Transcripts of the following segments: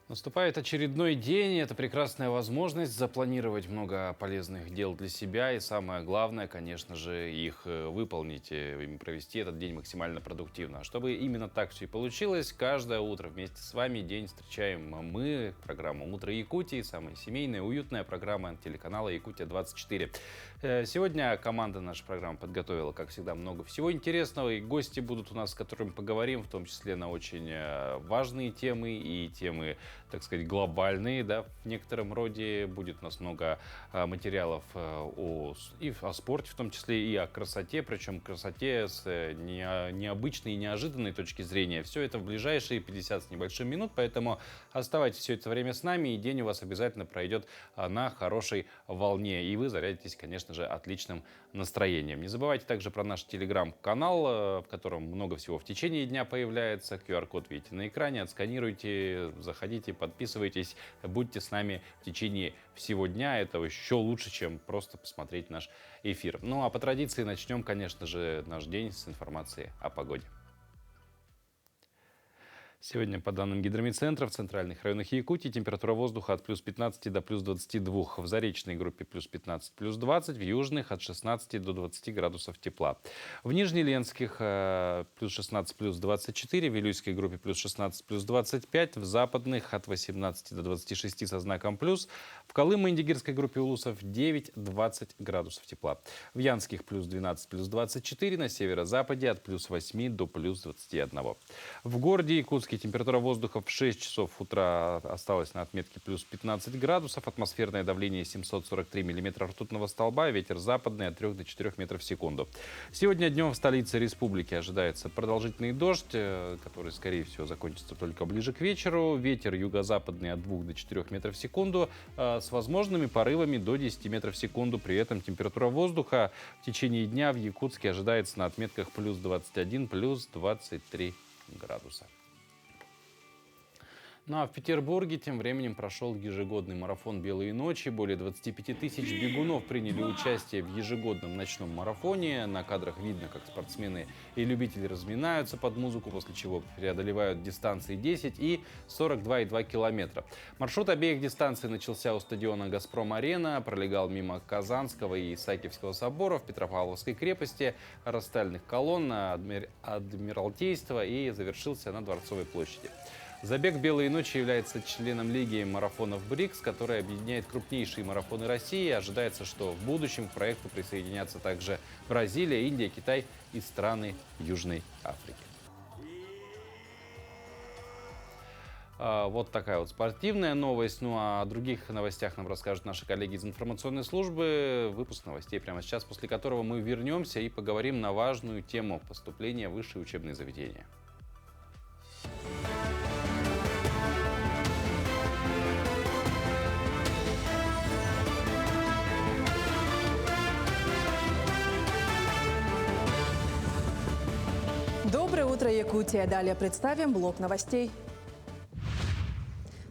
Наступает очередной день, и это прекрасная возможность запланировать много полезных дел для себя. И самое главное, конечно же, их выполнить и провести этот день максимально продуктивно. А чтобы именно так все и получилось, каждое утро вместе с вами день встречаем мы, программу «Утро Якутии», самая семейная, уютная программа телеканала «Якутия-24». Сегодня команда нашей программы подготовила, как всегда, много всего интересного. И гости будут у нас, с которыми поговорим, в том числе на очень важные темы и темы, так сказать, глобальные, да, в некотором роде. Будет у нас много материалов и о спорте, в том числе и о красоте, причем красоте с необычной и неожиданной точки зрения. Все это в ближайшие 50 с небольшим минут, поэтому оставайтесь все это время с нами, и день у вас обязательно пройдет на хорошей волне, и вы зарядитесь, конечно же, отличным настроением. Не забывайте также про наш телеграм-канал, в котором много всего в течение дня появляется. QR-код видите на экране, отсканируйте, заходите, подписывайтесь, будьте с нами в течение всего дня. Это еще лучше, чем просто посмотреть наш эфир. Ну а по традиции начнем, конечно же, наш день с информации о погоде. Сегодня, по данным гидромедцентра, в центральных районах Якутии температура воздуха от плюс 15 до плюс 22. В заречной группе плюс 15, плюс 20. В южных от 16 до 20 градусов тепла. В Нижнеленских плюс 16, плюс 24. В Вилюйской группе плюс 16, плюс 25. В западных от 18 до 26 со знаком плюс. В Колымо-Индигирской группе улусов 9-20 градусов тепла. В Янских плюс 12, плюс 24. На северо-западе от плюс 8 до плюс 21. В городе Якутске температура воздуха в 6 часов утра осталась на отметке плюс 15 градусов. Атмосферное давление 743 миллиметра ртутного столба. Ветер западный от 3 до 4 метров в секунду. Сегодня днем в столице республики ожидается продолжительный дождь, который, скорее всего, закончится только ближе к вечеру. Ветер юго-западный от 2 до 4 метров в секунду с возможными порывами до 10 метров в секунду. При этом температура воздуха в течение дня в Якутске ожидается на отметках плюс 21, плюс 23 градуса. Ну а в Петербурге тем временем прошел ежегодный марафон «Белые ночи». Более 25 тысяч бегунов приняли участие в ежегодном ночном марафоне. На кадрах видно, как спортсмены и любители разминаются под музыку, после чего преодолевают дистанции 10 и 42,2 километра. Маршрут обеих дистанций начался у стадиона «Газпром-Арена», пролегал мимо Казанского и Исаакиевского соборов, Петропавловской крепости, Ростальных колонн, Адмиралтейства и завершился на Дворцовой площади. Забег «Белые ночи» является членом Лиги марафонов БРИКС, которая объединяет крупнейшие марафоны России. Ожидается, что в будущем к проекту присоединятся также Бразилия, Индия, Китай и страны Южной Африки. Вот такая вот спортивная новость. Ну а о других новостях нам расскажут наши коллеги из информационной службы. Выпуск новостей прямо сейчас, после которого мы вернемся и поговорим на важную тему поступления в высшие учебные заведения. Доброе утро, Якутия. Далее представим блок новостей.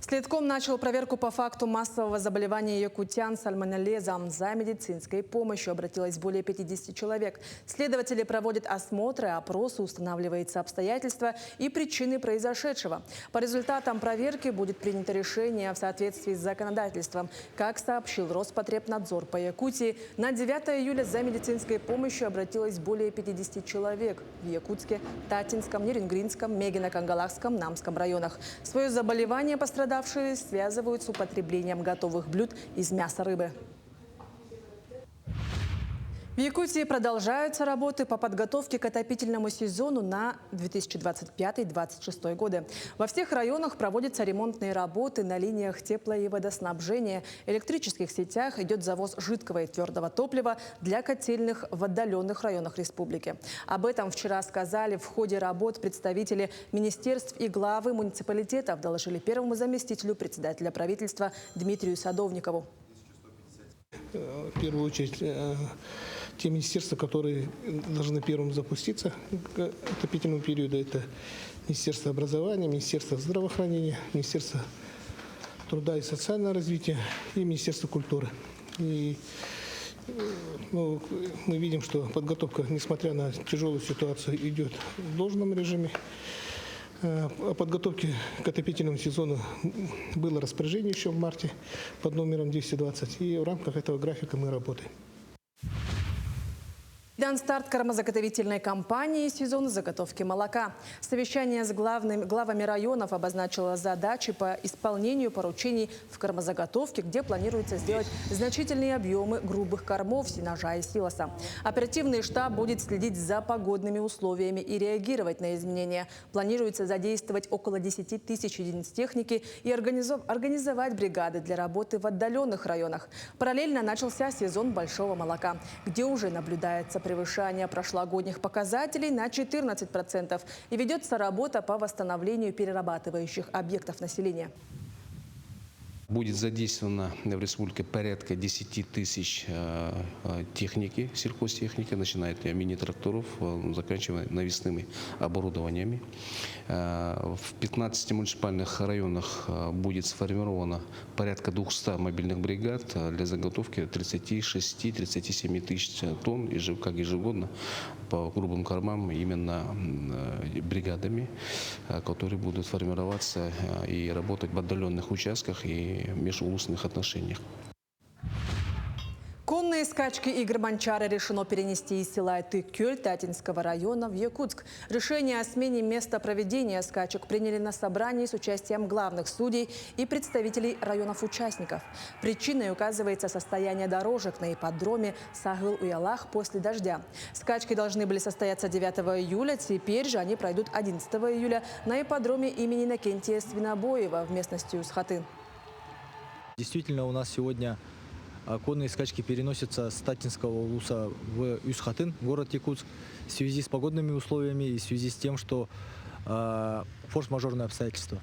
Следком начал проверку по факту массового заболевания якутян сальмонеллезом. За медицинской помощью обратилось более 50 человек. Следователи проводят осмотры, опросы, устанавливаются обстоятельства и причины произошедшего. По результатам проверки будет принято решение в соответствии с законодательством. Как сообщил Роспотребнадзор по Якутии, на 9 июля за медицинской помощью обратилось более 50 человек в Якутске, Татинском, Нерингринском, Мегино-Кангалахском, Намском районах. Свое заболевание пострадавшие связывают с употреблением готовых блюд из мяса рыбы. В Якутии продолжаются работы по подготовке к отопительному сезону на 2025-2026 годы. Во всех районах проводятся ремонтные работы на линиях тепло- и водоснабжения, электрических сетях, идет завоз жидкого и твердого топлива для котельных в отдаленных районах республики. Об этом вчера сказали в ходе работ представители министерств и главы муниципалитетов, доложили первому заместителю председателя правительства Дмитрию Садовникову. В первую очередь, те министерства, которые должны первым запуститься к отопительному периоду, это Министерство образования, Министерство здравоохранения, Министерство труда и социального развития и Министерство культуры. И мы видим, что подготовка, несмотря на тяжелую ситуацию, идет в должном режиме. О подготовке к отопительному сезону было распоряжение еще в марте под номером 220, и в рамках этого графика мы работаем. Дан старт кормозаготовительной кампании сезона заготовки молока. Совещание с главами районов обозначило задачи по исполнению поручений в кормозаготовке, где планируется сделать значительные объемы грубых кормов, сенажа и силоса. Оперативный штаб будет следить за погодными условиями и реагировать на изменения. Планируется задействовать около 10 тысяч единиц техники и организовать бригады для работы в отдаленных районах. Параллельно начался сезон большого молока, где уже наблюдается превышение прошлогодних показателей на 14% и ведется работа по восстановлению перерабатывающих объектов населения. Будет задействовано в республике порядка 10 тысяч техники, сельхозтехники, начиная от мини-тракторов, заканчивая навесными оборудованиями. В 15 муниципальных районах будет сформировано порядка 200 мобильных бригад для заготовки 36-37 тысяч тонн, как ежегодно, по грубым кормам именно бригадами, которые будут формироваться и работать в отдаленных участках и межулусных отношениях. Конные скачки игр Манчары решено перенести из села Тыкюль Татинского района в Якутск. Решение о смене места проведения скачек приняли на собрании с участием главных судей и представителей районов-участников. Причиной указывается состояние дорожек на ипподроме Сагыл-Уялах после дождя. Скачки должны были состояться 9 июля, теперь же они пройдут 11 июля на ипподроме имени Иннокентия Свинобоева в местности Юсхатын. Действительно, у нас сегодня конные скачки переносятся с Татинского улуса в Юсхатын, город Якутск, в связи с погодными условиями и в связи с тем, что форс-мажорные обстоятельства.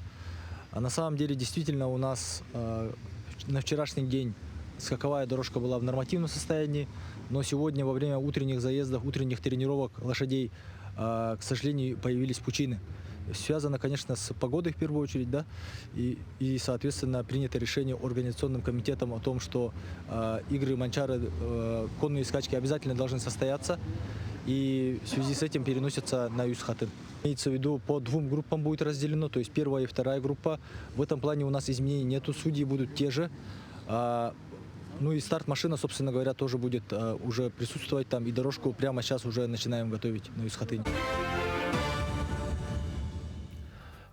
А на самом деле, действительно, у нас на вчерашний день скаковая дорожка была в нормативном состоянии, но сегодня во время утренних заездов, утренних тренировок лошадей, к сожалению, появились пучины. Связано, конечно, с погодой в первую очередь, да, и соответственно, принято решение организационным комитетом о том, что игры Манчары, конные скачки обязательно должны состояться, и в связи с этим переносятся на Юсхатын. Имеется в виду, по двум группам будет разделено, то есть первая и вторая группа. В этом плане у нас изменений нету, судьи будут те же. Ну и старт-машина, собственно говоря, тоже будет уже присутствовать там, и дорожку прямо сейчас уже начинаем готовить на Юсхатыне.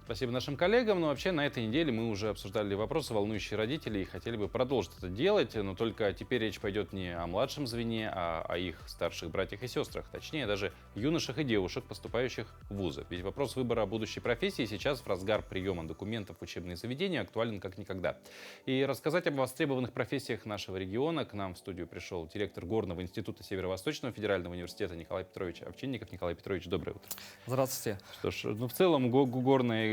Спасибо нашим коллегам. Но вообще на этой неделе мы уже обсуждали вопросы, волнующие родителей, и хотели бы продолжить это делать. Но только теперь речь пойдет не о младшем звене, а о их старших братьях и сестрах. Точнее, даже юношах и девушек, поступающих в вузы. Ведь вопрос выбора будущей профессии сейчас в разгар приема документов в учебные заведения актуален как никогда. И рассказать об востребованных профессиях нашего региона к нам в студию пришел директор Горного института Северо-Восточного федерального университета Николай Петрович Овчинников. Николай Петрович, доброе утро. Здравствуйте. Что ж, в целом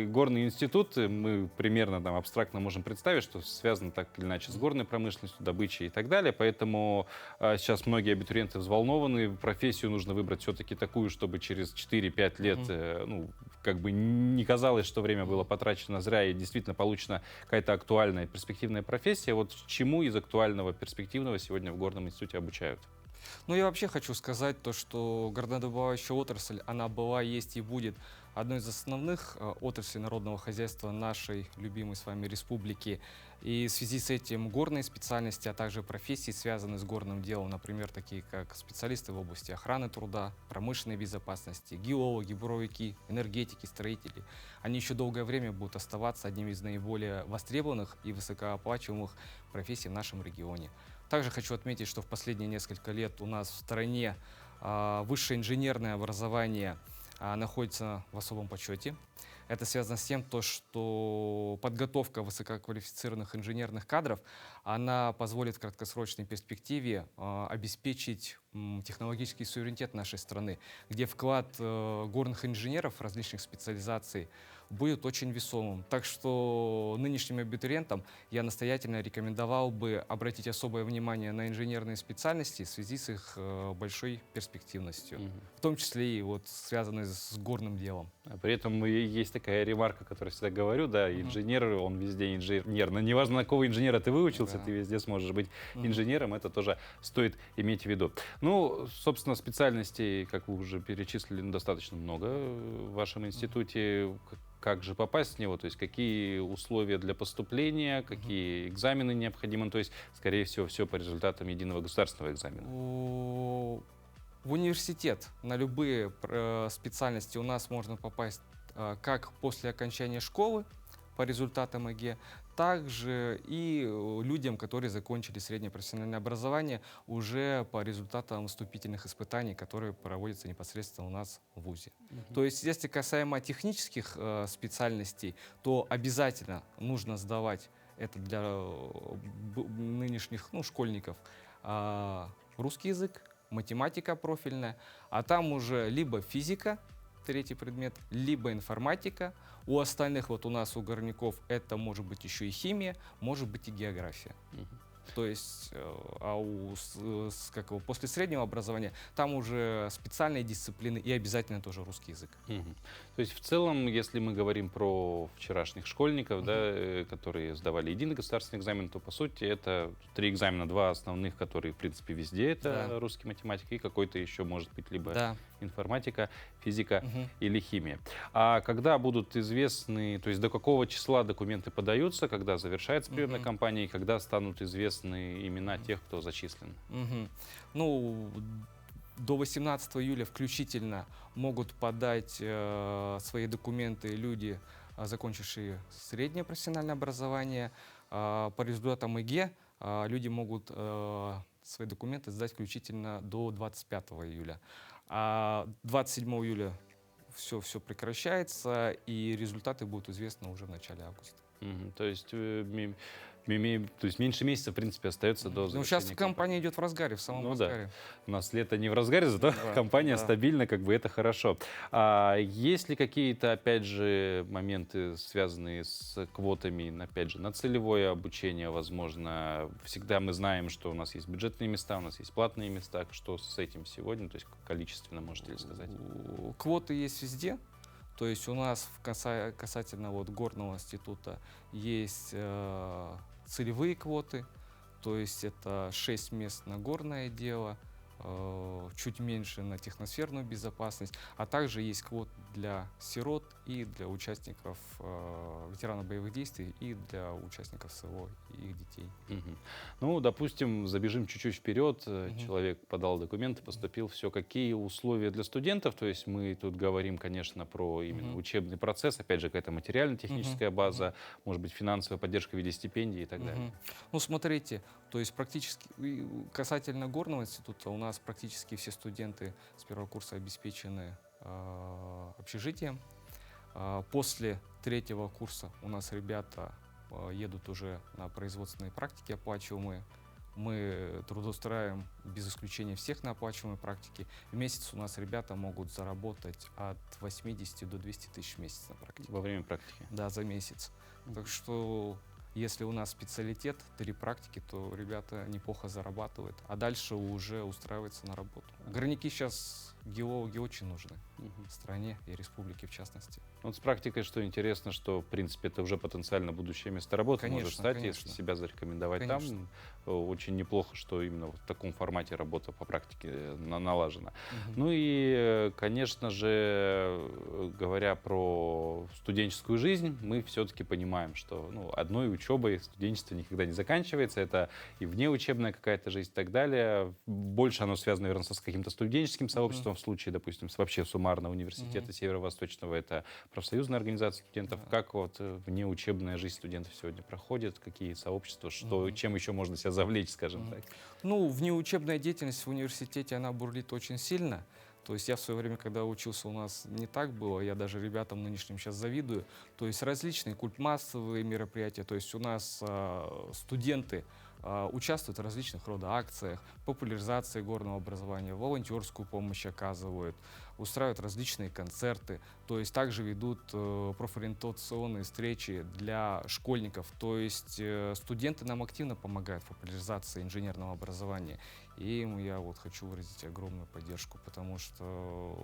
Горный институт, мы примерно там абстрактно можем представить, что связано так или иначе с горной промышленностью, добычей и так далее. Поэтому сейчас многие абитуриенты взволнованы. Профессию нужно выбрать все-таки такую, чтобы через 4-5 лет, как бы не казалось, что время было потрачено зря и действительно получена какая-то актуальная, перспективная профессия. Вот чему из актуального, перспективного сегодня в Горном институте обучают? Ну, я вообще хочу сказать то, что горнодобывающая отрасль, она была, есть и будет одной из основных отраслей народного хозяйства нашей любимой с вами республики. И в связи с этим горные специальности, а также профессии, связанные с горным делом, например, такие как специалисты в области охраны труда, промышленной безопасности, геологи, буровики, энергетики, строители, они еще долгое время будут оставаться одним из наиболее востребованных и высокооплачиваемых профессий в нашем регионе. Также хочу отметить, что в последние несколько лет у нас в стране высшее инженерное образование находится в особом почете. Это связано с тем, что подготовка высококвалифицированных инженерных кадров, она позволит в краткосрочной перспективе обеспечить технологический суверенитет нашей страны, где вклад горных инженеров различных специализаций будет очень весомым. Так что нынешним абитуриентам я настоятельно рекомендовал бы обратить особое внимание на инженерные специальности в связи с их большой перспективностью, в том числе и вот связанной с горным делом. А при этом есть такая ремарка, которую я всегда говорю, да, инженер, он везде инженер. Но неважно, на какого инженера ты выучился, ты везде сможешь быть инженером, это тоже стоит иметь в виду. Ну, собственно, специальностей, как вы уже перечислили, достаточно много в вашем институте. как же попасть в него, то есть какие условия для поступления, какие экзамены необходимы, то есть, скорее всего, все по результатам единого государственного экзамена. В университет на любые специальности у нас можно попасть как после окончания школы по результатам ЕГЭ, также и людям, которые закончили среднее профессиональное образование уже по результатам вступительных испытаний, которые проводятся непосредственно у нас в ВУЗе. То есть, если касаемо технических специальностей, то обязательно нужно сдавать это для нынешних школьников русский язык, математика профильная, а там уже либо физика, третий предмет, либо информатика. У остальных, вот у нас, у горняков, это может быть еще и химия, может быть и география. То есть, после среднего образования там уже специальные дисциплины и обязательно тоже русский язык. То есть в целом, если мы говорим про вчерашних школьников, да, которые сдавали единый государственный экзамен, то по сути это 3 экзамена, 2 основных, которые в принципе везде, это русский, математика и какой-то еще может быть либо информатика, физика или химия. А когда будут известны, то есть до какого числа документы подаются, когда завершается приемная кампания и когда станут известны имена тех, кто зачислен? Ну, до 18 июля включительно могут подать свои документы люди, закончившие среднее профессиональное образование. По результатам ЕГЭ люди могут свои документы сдать включительно до 25 июля. А 27 июля все прекращается, и результаты будут известны уже в начале августа. То есть меньше месяца, в принципе, остается до завершения. Ну, сейчас кампания идет в разгаре, в самом разгаре. Да. У нас лето не в разгаре, зато кампания стабильна, как бы это хорошо. А есть ли какие-то, опять же, моменты, связанные с квотами, опять же, на целевое обучение, возможно? Всегда мы знаем, что у нас есть бюджетные места, у нас есть платные места. Что с этим сегодня? То есть количественно, можете ли сказать? Квоты есть везде. То есть у нас касательно горного института есть целевые квоты, то есть это 6 мест на горное дело, чуть меньше на техносферную безопасность, а также есть квот для сирот и для участников ветеранов боевых действий и для участников СВО и их детей. Ну, допустим, забежим чуть-чуть вперед, человек подал документы, поступил, все. Какие условия для студентов? То есть мы тут говорим, конечно, про именно учебный процесс, опять же, какая-то материально-техническая база, может быть, финансовая поддержка в виде стипендий и так далее. Ну, смотрите, то есть практически касательно горного института у нас практически все студенты с первого курса обеспечены общежитием. После 3-го курса у нас ребята едут уже на производственные практики оплачиваемые. Мы трудоустраиваем без исключения всех на оплачиваемые практики. В месяц у нас ребята могут заработать от 80 до 200 тысяч в месяц на практике. Во время практики? Да, за месяц. Так что если у нас специалитет, 3 практики, то ребята неплохо зарабатывают, а дальше уже устраиваются на работу. Горняки сейчас, геологи очень нужны в стране и республике в частности. Вот с практикой, что интересно, что, в принципе, это уже потенциально будущее место работы может стать, если себя зарекомендовать там. Очень неплохо, что именно в таком формате работа по практике налажена. Ну и, конечно же, говоря про студенческую жизнь, мы все-таки понимаем, что одной учебой студенчество никогда не заканчивается. Это и внеучебная какая-то жизнь и так далее. Больше оно связано, наверное, с каким-то студенческим сообществом в случае, допустим, вообще суммарно университета Северо-Восточного. Это профсоюзная организация студентов. Как вот внеучебная жизнь студентов сегодня проходит? Какие сообщества? Чем еще можно себя завлечь, скажем так? Ну, внеучебная деятельность в университете, она бурлит очень сильно. То есть я в свое время, когда учился, у нас не так было. Я даже ребятам нынешним сейчас завидую. То есть различные культмассовые мероприятия. То есть у нас студенты участвуют в различных рода акциях, популяризации горного образования, волонтерскую помощь оказывают, устраивают различные концерты, то есть также ведут профориентационные встречи для школьников, то есть студенты нам активно помогают в популяризации инженерного образования. И им я хочу выразить огромную поддержку, потому что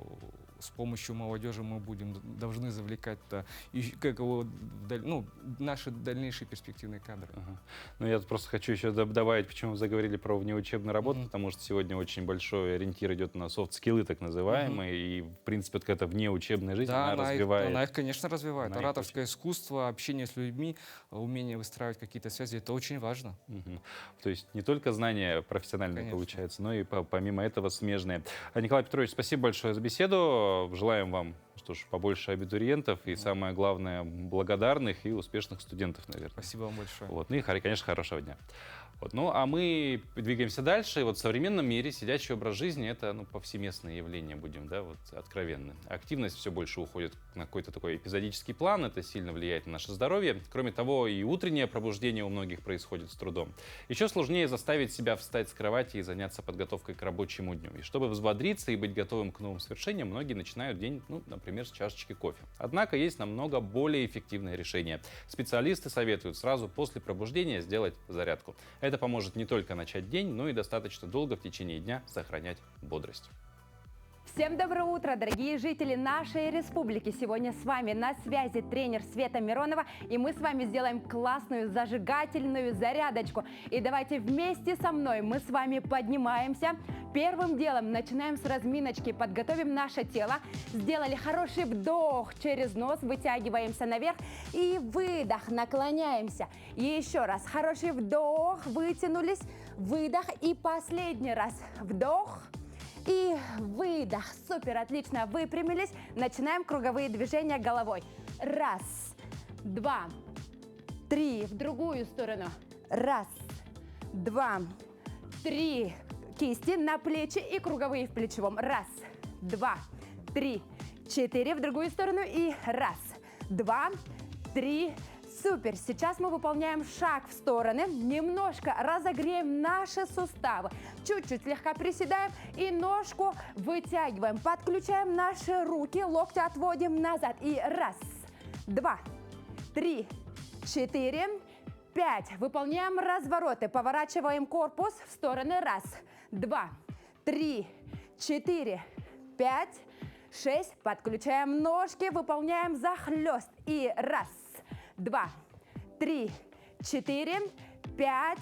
с помощью молодежи мы должны завлекать наши дальнейшие перспективные кадры. Ну, я просто хочу еще добавить, почему вы заговорили про внеучебную работу, потому что сегодня очень большой ориентир идет на софт-скиллы, так называемые, и, в принципе, вот какая-то внеучебная жизнь, Да, она развивает. она их, конечно, развивает. Она их Ораторское искусство, общение с людьми, умение выстраивать какие-то связи — это очень важно. Мгм. То есть не только знания профессиональные Конечно. получаются, но и помимо этого смежные. Николай Петрович, спасибо большое за беседу. Желаем вам, что ж, побольше абитуриентов и, самое главное, благодарных и успешных студентов, наверное. Спасибо вам большое. Вот. Ну и, конечно, хорошего дня. Вот. Ну, а мы двигаемся дальше. И вот в современном мире сидячий образ жизни — это повсеместное явление, будем откровенны. Активность все больше уходит на какой-то такой эпизодический план, это сильно влияет на наше здоровье. Кроме того, и утреннее пробуждение у многих происходит с трудом. Еще сложнее заставить себя встать с кровати и заняться подготовкой к рабочему дню. И чтобы взбодриться и быть готовым к новым свершениям, многие начинают день, например, с чашечки кофе. Однако есть намного более эффективное решение. Специалисты советуют сразу после пробуждения сделать зарядку. Это поможет не только начать день, но и достаточно долго в течение дня сохранять бодрость. Всем доброе утро, дорогие жители нашей республики! Сегодня с вами на связи тренер Света Миронова, и мы с вами сделаем классную зажигательную зарядочку. И давайте вместе со мной мы с вами поднимаемся. Первым делом начинаем с разминочки, подготовим наше тело. Сделали хороший вдох через нос, вытягиваемся наверх и выдох, наклоняемся. И еще раз, хороший вдох, вытянулись, выдох и последний раз вдох. И выдох. Супер, отлично. Выпрямились. Начинаем круговые движения головой. Раз, два, три. В другую сторону. Раз, два, три. Кисти на плечи и круговые в плечевом. Раз, два, три, четыре. В другую сторону. И раз, два, три. Супер! Сейчас мы выполняем шаг в стороны, немножко разогреем наши суставы, чуть-чуть слегка приседаем и ножку вытягиваем, подключаем наши руки, локти отводим назад и раз, два, три, четыре, пять. Выполняем развороты, поворачиваем корпус в стороны, раз, два, три, четыре, пять, шесть. Подключаем ножки, выполняем захлест и раз, два, три, четыре, пять,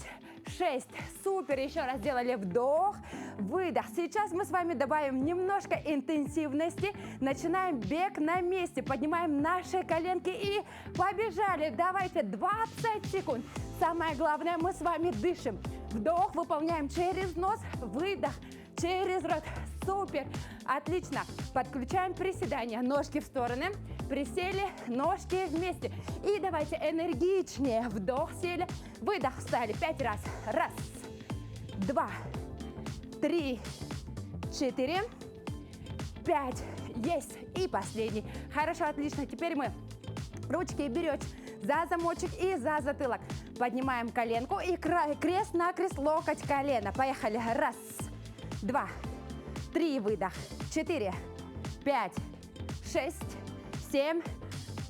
шесть. Супер, еще раз сделали вдох, выдох. Сейчас мы с вами добавим немножко интенсивности. Начинаем бег на месте, поднимаем наши коленки и побежали. Давайте 20 секунд. Самое главное, мы с вами дышим. Вдох выполняем через нос, выдох через рот. Супер, отлично. Подключаем приседания, ножки в стороны. Присели, ножки вместе. И давайте энергичнее. Вдох, сели, выдох, встали. 5 раз. Раз, два, три, четыре, пять. Есть. И последний. Хорошо, отлично. Теперь мы ручки берете за замочек и за затылок. Поднимаем коленку и крест-накрест, локоть, колено. Поехали. Раз, два, три, выдох. 4, 5, 6, 7,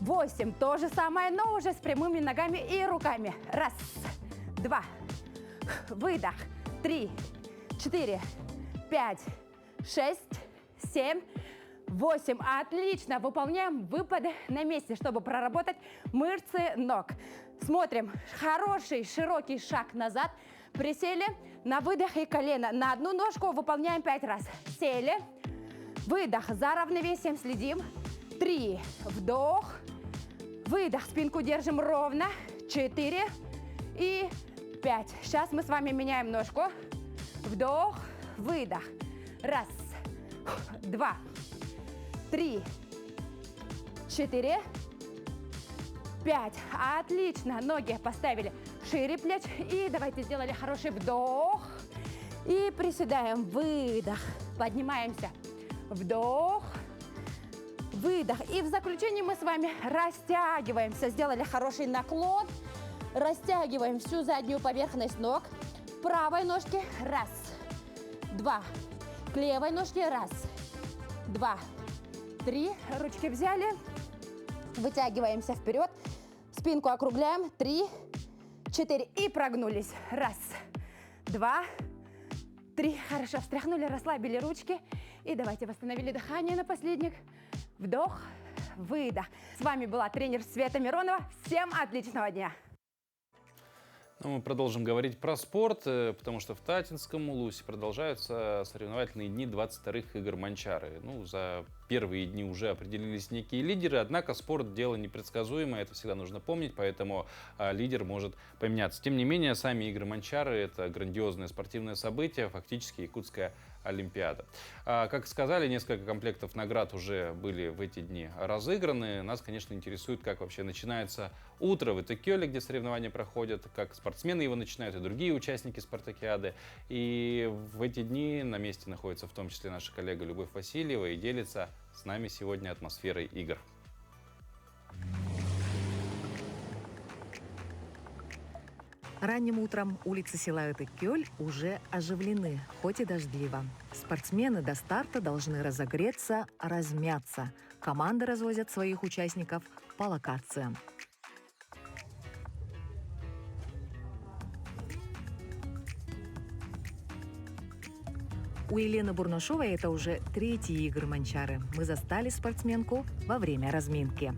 8. То же самое, но уже с прямыми ногами и руками. Раз, два, выдох. 3, 4, 5, 6, 7, 8. Отлично. Выполняем выпады на месте, чтобы проработать мышцы ног. Смотрим. Хороший широкий шаг назад. Присели на выдох и колено. На одну ножку выполняем 5 раз. Сели. Выдох. За равновесием следим. 3. Вдох. Выдох. Спинку держим ровно. 4. И 5. Сейчас мы с вами меняем ножку. Вдох. Выдох. Раз. Два. 3. 4. 5. Отлично. Ноги поставили шире плеч. И давайте сделали хороший вдох. И приседаем. Выдох. Поднимаемся. Вдох. Выдох. И в заключении мы с вами растягиваемся. Сделали хороший наклон. Растягиваем всю заднюю поверхность ног. Правой ножки. Раз. Два. К левой ножке. Раз. Два. 3. Ручки взяли. Вытягиваемся вперед. Спинку округляем. 3, 4. И прогнулись. Раз, два, 3. Хорошо. Встряхнули, расслабили ручки. И давайте восстановили дыхание на последних. Вдох, выдох. С вами была тренер Света Миронова. Всем отличного дня. Ну, мы продолжим говорить про спорт, потому что в Татинском Улусе продолжаются соревновательные дни 22-х игр Манчары. Ну, за первые дни уже определились некие лидеры, однако спорт – дело непредсказуемое, это всегда нужно помнить, поэтому лидер может поменяться. Тем не менее, сами игры Манчары – это грандиозное спортивное событие, фактически якутская Олимпиада. Как сказали, несколько комплектов наград уже были в эти дни разыграны. Нас, конечно, интересует, как вообще начинается утро в Итакёле, где соревнования проходят, как спортсмены его начинают и другие участники спартакиады. И в эти дни на месте находится в том числе наша коллега Любовь Васильева и делится с нами сегодня атмосферой игр. Ранним утром улицы села Итакёль уже оживлены, хоть и дождливо. Спортсмены до старта должны разогреться, размяться. Команды развозят своих участников по локациям. У Елены Бурнашовой это уже третьи игры Манчары. Мы застали спортсменку во время разминки.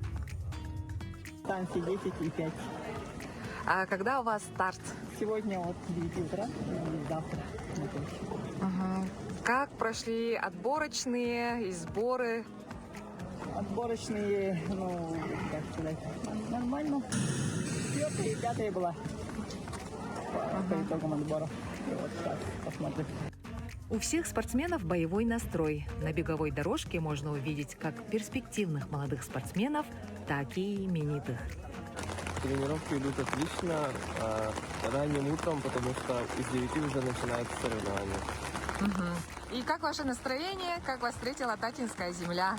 Танцы 10 и 5. А когда у вас старт? Сегодня от 9 утра и завтра. Как прошли отборочные и сборы? Отборочные, ну, как сказать, нормально. 4-я и 5-я была по итогам отбора. И вот сейчас посмотрим. У всех спортсменов боевой настрой. На беговой дорожке можно увидеть как перспективных молодых спортсменов, так и именитых. Тренировки идут отлично, ранним утром, потому что из 9 уже начинается соревнование. И как ваше настроение? Как вас встретила Татинская земля?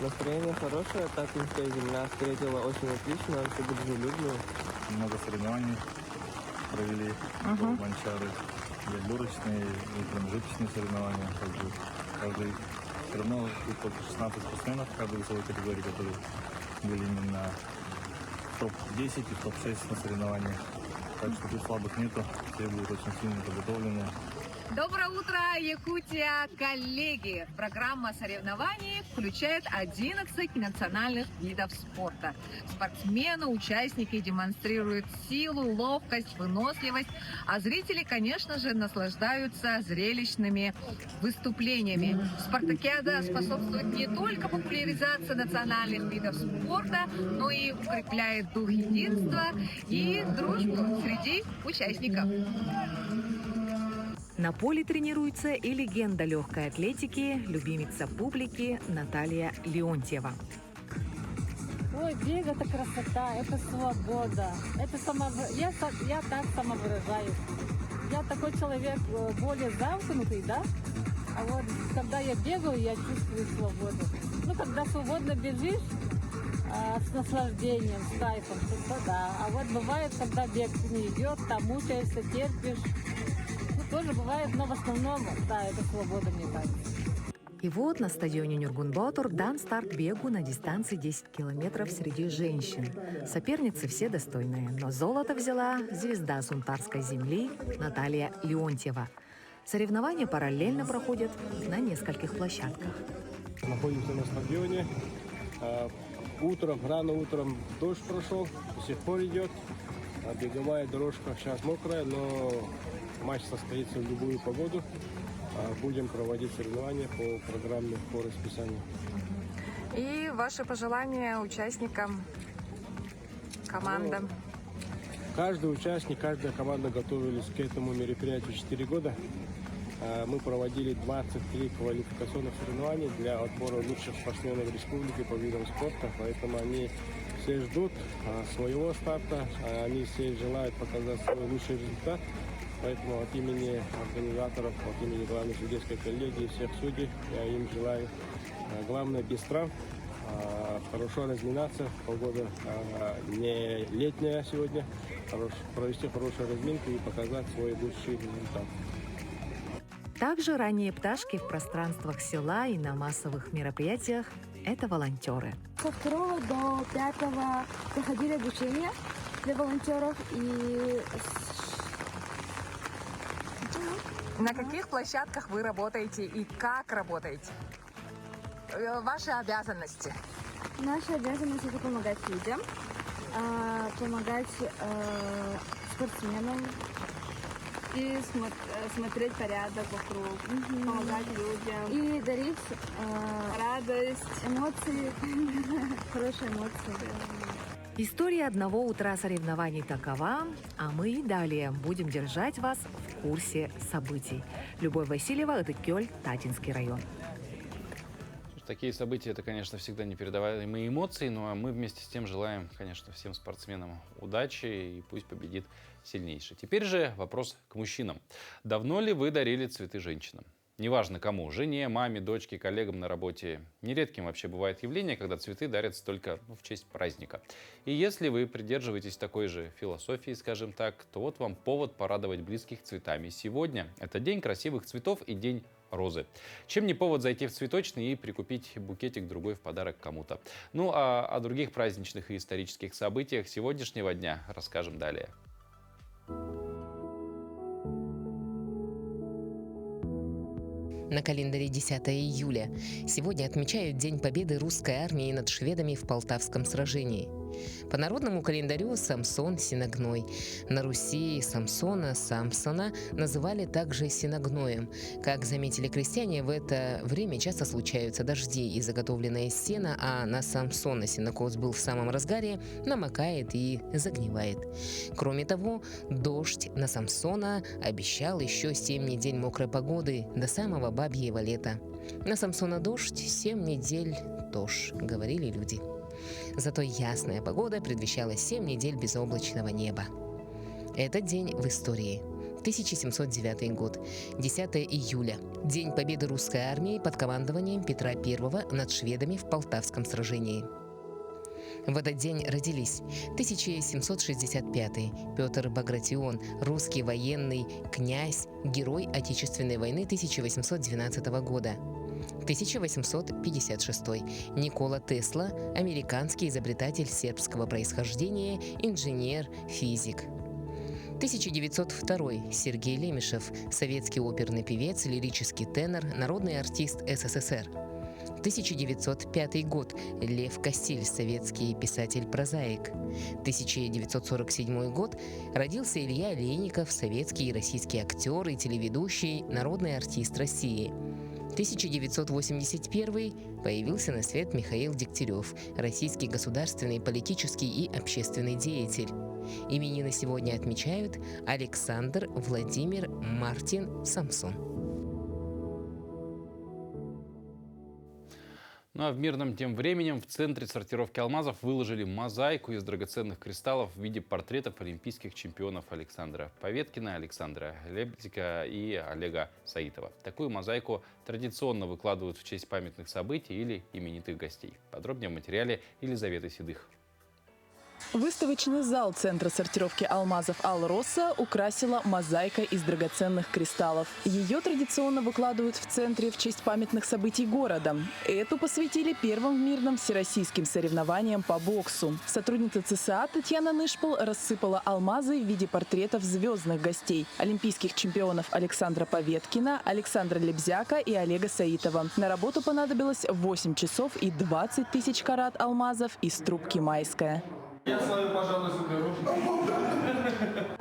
Настроение хорошее, Татинская земля встретила очень отлично, все дружелюбно. Много соревнований провели в Манчары. И отборочные, и промежуточные соревнования. Каждый все равно тут только 16 спортсменов в каждой весовой категории, которые были именно в топ-10 и в топ-6 на соревнованиях. Так что тут слабых нету, все будут очень сильно подготовлены. Доброе утро, Якутия, коллеги! Программа соревнований включает 11 национальных видов спорта. Спортсмены, участники демонстрируют силу, ловкость, выносливость, а зрители, конечно же, наслаждаются зрелищными выступлениями. Спартакиада способствует не только популяризации национальных видов спорта, но и укрепляет дух единства и дружбу среди участников. На поле тренируется и легенда легкой атлетики, любимица публики Наталья Леонтьева. Ой, бег – это красота, это свобода. Это я так самовыражаюсь. Я такой человек более замкнутый, да? А вот когда я бегаю, я чувствую свободу. Ну, когда свободно бежишь, с наслаждением, с кайфом, то да. А вот бывает, когда бег не идет, там мучаешься, терпишь. Тоже бывает, но в основном, да, это свобода, мне кажется. И вот на стадионе Нюргун-Батур дан старт бегу на дистанции 10 километров среди женщин. Соперницы все достойные, но золото взяла звезда сунтарской земли Наталья Леонтьева. Соревнования параллельно проходят на нескольких площадках. Находимся на стадионе. Рано утром дождь прошел, до сих пор идет. Беговая дорожка сейчас мокрая, но матч состоится в любую погоду. Будем проводить соревнования по программе, по расписанию. И ваши пожелания участникам, командам? Каждый участник, каждая команда готовились к этому мероприятию 4 года. Мы проводили 23 квалификационных соревнований для отбора лучших спортсменов республики по видам спорта. Поэтому они все ждут своего старта, они все желают показать свой лучший результат. Поэтому от имени организаторов, от имени главной судейской коллегии, всех судей, я им желаю, главное, без травм, хорошо разминаться, погода не летняя сегодня, провести хорошую разминку и показать свой лучший результат. Также ранние пташки в пространствах села и на массовых мероприятиях – это волонтеры. Со 2 до 5 проходили обучение для волонтеров и... На каких площадках вы работаете и как работаете? Ваши обязанности? Наша обязанность – это помогать людям, помогать спортсменам И смотреть порядок вокруг, помогать людям. и дарить Радость. эмоции, хорошие эмоции. История одного утра соревнований такова, а мы и далее будем держать вас в курсе событий. Любовь Васильева, это Кёль, Татинский район. Такие события — это, конечно, всегда непередаваемые эмоции, ну а мы вместе с тем желаем, конечно, всем спортсменам удачи и пусть победит сильнейший. Теперь же вопрос к мужчинам. Давно ли вы дарили цветы женщинам? Неважно кому – жене, маме, дочке, коллегам на работе. Нередким вообще бывает явление, когда цветы дарятся только в честь праздника. И если вы придерживаетесь такой же философии, скажем так, то вот вам повод порадовать близких цветами. Сегодня это день красивых цветов и день розы. Чем не повод зайти в цветочный и прикупить букетик другой в подарок кому-то. Ну а о других праздничных и исторических событиях сегодняшнего дня расскажем далее. На календаре 10 июля. Сегодня отмечают День победы русской армии над шведами в Полтавском сражении. По народному календарю Самсон – Синагной. На Руси Самсона, Самсона называли также Синагноем. Как заметили крестьяне, в это время часто случаются дожди и заготовленное сено, а на Самсона сенокос был в самом разгаре, намокает и загнивает. Кроме того, дождь на Самсона обещал еще 7 недель мокрой погоды до самого бабьего лета. На Самсона дождь, 7 недель тож, говорили люди. Зато ясная погода предвещала 7 недель безоблачного неба. Этот день в истории. 1709 год, 10 июля. День победы русской армии под командованием Петра I над шведами в Полтавском сражении. В этот день родились 1765 Петр Багратион, русский военный князь, герой Отечественной войны 1812 года. 1856 Никола Тесла, американский изобретатель сербского происхождения, инженер, физик. 1902 Сергей Лемешев, советский оперный певец, лирический тенор, народный артист СССР. 1905 год. Лев Кассиль, советский писатель-прозаик. 1947 год. Родился Илья Олейников, советский и российский актер и телеведущий, народный артист России. 1981 появился на свет Михаил Дегтярев, российский государственный, политический и общественный деятель. Именины сегодня отмечают Александр, Владимир, Мартин, Самсон. Ну а в мирном тем временем в центре сортировки алмазов выложили мозаику из драгоценных кристаллов в виде портретов олимпийских чемпионов Александра Поветкина, Александра Лебедика и Олега Саитова. Такую мозаику традиционно выкладывают в честь памятных событий или именитых гостей. Подробнее в материале Елизаветы Седых. Выставочный зал Центра сортировки алмазов «Алроса» украсила мозаика из драгоценных кристаллов. Ее традиционно выкладывают в центре в честь памятных событий города. Эту посвятили первым в мирном всероссийским соревнованиям по боксу. Сотрудница ЦСА Татьяна Нышпл рассыпала алмазы в виде портретов звездных гостей – олимпийских чемпионов Александра Поветкина, Александра Лебзяка и Олега Саитова. На работу понадобилось 8 часов и 20 тысяч карат алмазов из трубки «Майская». Я свою, пожалуй, заберу.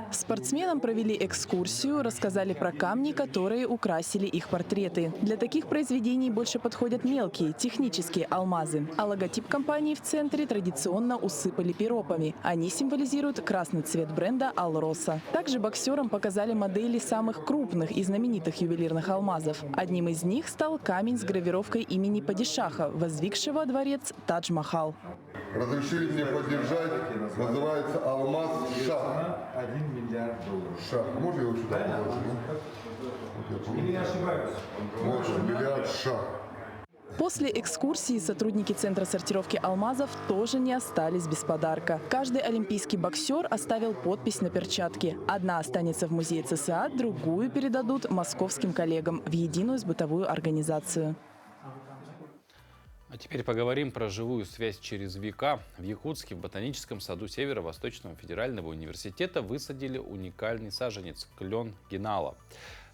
Спортсменам провели экскурсию, рассказали про камни, которые украсили их портреты. Для таких произведений больше подходят мелкие, технические алмазы. А логотип компании в центре традиционно усыпали пиропами. Они символизируют красный цвет бренда «Алроса». Также боксерам показали модели самых крупных и знаменитых ювелирных алмазов. Одним из них стал камень с гравировкой имени падишаха, воздвигшего дворец Тадж-Махал. Разрешили мне поддержать. Называется алмаз Шах. 1 миллиард долларов. Шах. Можно его сюда положить? Или я ошибаюсь? Можно. Миллиард Шах. После экскурсии сотрудники Центра сортировки алмазов тоже не остались без подарка. Каждый олимпийский боксер оставил подпись на перчатке. Одна останется в музее ЦСА, другую передадут московским коллегам в единую сбытовую организацию. А теперь поговорим про живую связь через века. В Якутске в ботаническом саду Северо-Восточного федерального университета высадили уникальный саженец – клен генала.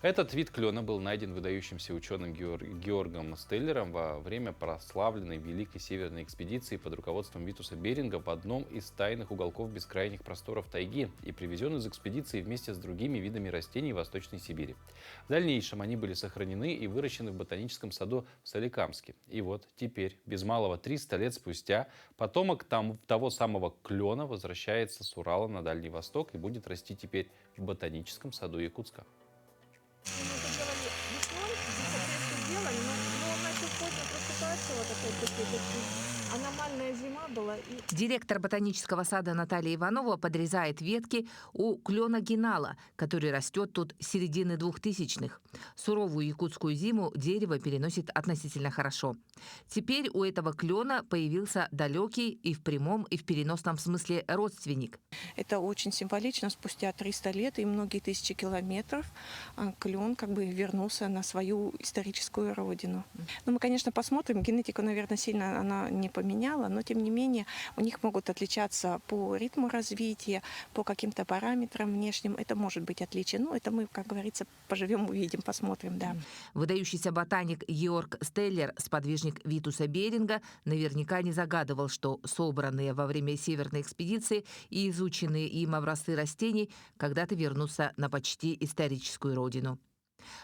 Этот вид клена был найден выдающимся ученым Георгом Стеллером во время прославленной Великой Северной экспедиции под руководством Витуса Беринга в одном из тайных уголков бескрайних просторов тайги и привезен из экспедиции вместе с другими видами растений Восточной Сибири. В дальнейшем они были сохранены и выращены в ботаническом саду в Соликамске. И вот теперь, без малого 300 лет спустя, потомок того самого клена возвращается с Урала на Дальний Восток и будет расти теперь в ботаническом саду Якутска. Аномальная зима была. Директор ботанического сада Наталья Иванова подрезает ветки у клена гинала, который растет тут с середины 2000-х. Суровую якутскую зиму дерево переносит относительно хорошо. Теперь у этого клена появился далекий и в прямом, и в переносном смысле родственник. Это очень символично. Спустя 300 лет и многие тысячи километров клен как бы вернулся на свою историческую родину. Но мы, конечно, посмотрим. Генетику, наверное, сильно она не поменяла, но тем не менее у них могут отличаться по ритму развития, по каким-то параметрам внешним. Это может быть отличие. Ну, это мы, как говорится, поживем, увидим, посмотрим, да. Выдающийся ботаник Георг Стеллер, сподвижник Витуса Беринга, наверняка не загадывал, что собранные во время Северной экспедиции и изученные им образцы растений когда-то вернутся на почти историческую родину.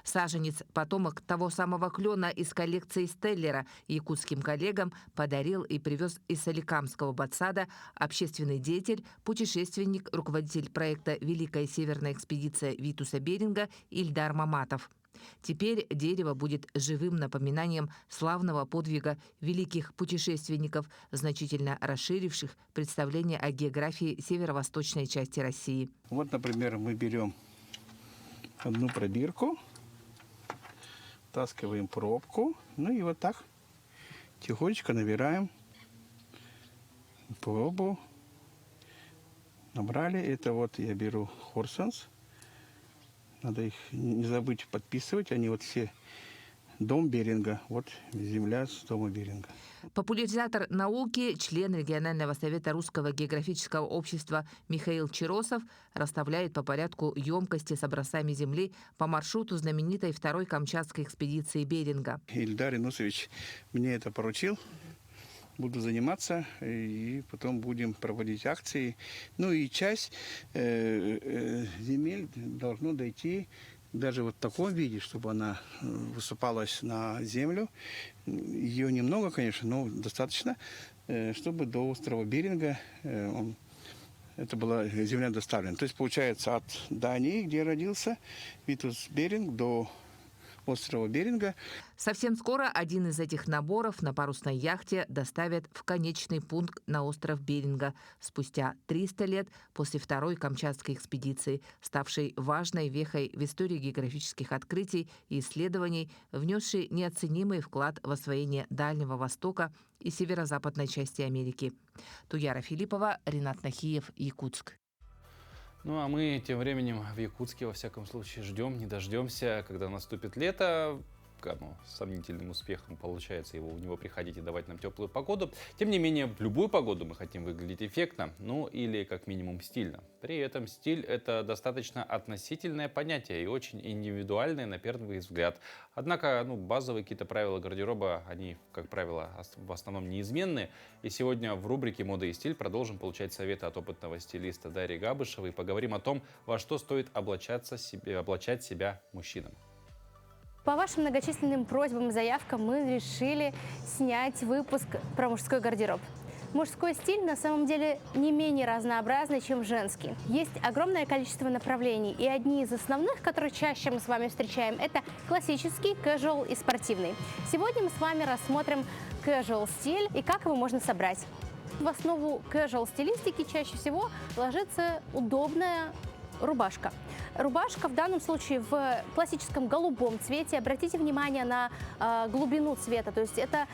Саженец, потомок того самого клена из коллекции Стеллера, якутским коллегам подарил и привез из Соликамского ботсада общественный деятель, путешественник, руководитель проекта «Великая Северная экспедиция» Витуса Беринга Ильдар Маматов. Теперь дерево будет живым напоминанием славного подвига великих путешественников, значительно расширивших представление о географии северо-восточной части России. Вот, например, мы берем одну пробирку, втаскиваем пробку, ну и вот так тихонечко набираем пробу. Набрали, это вот я беру Хорсенс. Надо их не забыть подписывать, они вот все дом Беринга, вот земля с дома Беринга. Популяризатор науки, член регионального совета Русского географического общества Михаил Чиросов расставляет по порядку емкости с образцами земли по маршруту знаменитой второй Камчатской экспедиции Беринга. Ильдар Инусович мне это поручил. Буду заниматься, и потом будем проводить акции. Ну и часть земель должно дойти даже вот в таком виде, чтобы она высыпалась на землю. Ее немного, конечно, но достаточно, чтобы до острова Беринга это была земля доставлена. То есть, получается, от Дании, где родился Витус Беринг, до острова Беринга. Совсем скоро один из этих наборов на парусной яхте доставят в конечный пункт на остров Беринга спустя 300 лет после второй Камчатской экспедиции, ставшей важной вехой в истории географических открытий и исследований, внесшей неоценимый вклад в освоение Дальнего Востока и северо-западной части Америки. Туяра Филиппова, Ринат Нахиев, Якутск. Ну а мы тем временем в Якутске, во всяком случае, ждем, не дождемся, когда наступит лето. С сомнительным успехом получается у него приходить и давать нам теплую погоду. Тем не менее, в любую погоду мы хотим выглядеть эффектно, ну или как минимум стильно. При этом стиль – это достаточно относительное понятие и очень индивидуальное на первый взгляд. Однако базовые какие-то правила гардероба, они, как правило, в основном неизменны. И сегодня в рубрике «Мода и стиль» продолжим получать советы от опытного стилиста Дарьи Габышевой и поговорим о том, во что стоит облачать себя мужчинам. По вашим многочисленным просьбам и заявкам мы решили снять выпуск про мужской гардероб. Мужской стиль на самом деле не менее разнообразный, чем женский. Есть огромное количество направлений, и одни из основных, которые чаще мы с вами встречаем, это классический, casual и спортивный. Сегодня мы с вами рассмотрим casual стиль и как его можно собрать. В основу casual стилистики чаще всего ложится удобная рубашка. Рубашка в данном случае в классическом голубом цвете. Обратите внимание на глубину цвета, то есть это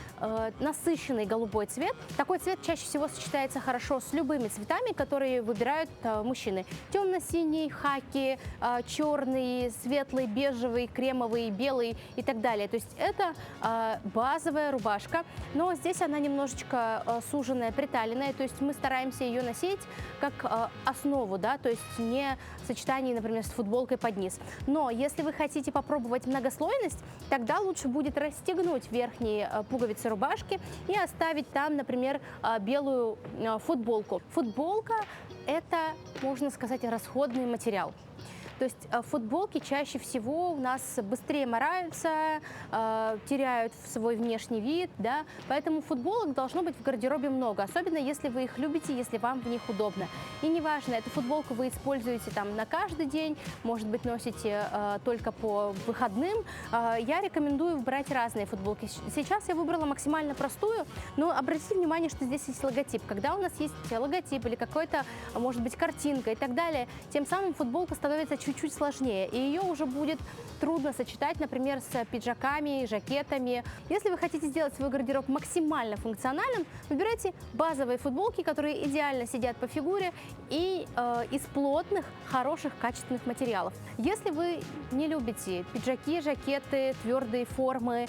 насыщенный голубой цвет. Такой цвет чаще всего сочетается хорошо с любыми цветами, которые выбирают мужчины. Темно-синий, хаки, черный, светлый, бежевый, кремовый, белый и так далее. То есть это базовая рубашка, но здесь она немножечко суженная, приталенная, то есть мы стараемся ее носить как основу, да, то есть не сочетании, например, с футболкой под низ. Но если вы хотите попробовать многослойность, тогда лучше будет расстегнуть верхние пуговицы рубашки и оставить там, например, белую футболку. Футболка – это, можно сказать, расходный материал. То есть футболки чаще всего у нас быстрее мораются, теряют свой внешний вид, да? Поэтому футболок должно быть в гардеробе много, особенно если вы их любите, если вам в них удобно. И неважно, эту футболку вы используете там на каждый день, может быть, носите только по выходным. Я рекомендую брать разные футболки. Сейчас я выбрала максимально простую, но обратите внимание, что здесь есть логотип. Когда у нас есть логотип или какой-то, может быть, картинка и так далее, тем самым футболка становится чуть-чуть сложнее, и ее уже будет трудно сочетать, например, с пиджаками, жакетами. Если вы хотите сделать свой гардероб максимально функциональным, выбирайте базовые футболки, которые идеально сидят по фигуре и из плотных, хороших, качественных материалов. Если вы не любите пиджаки, жакеты, твердые формы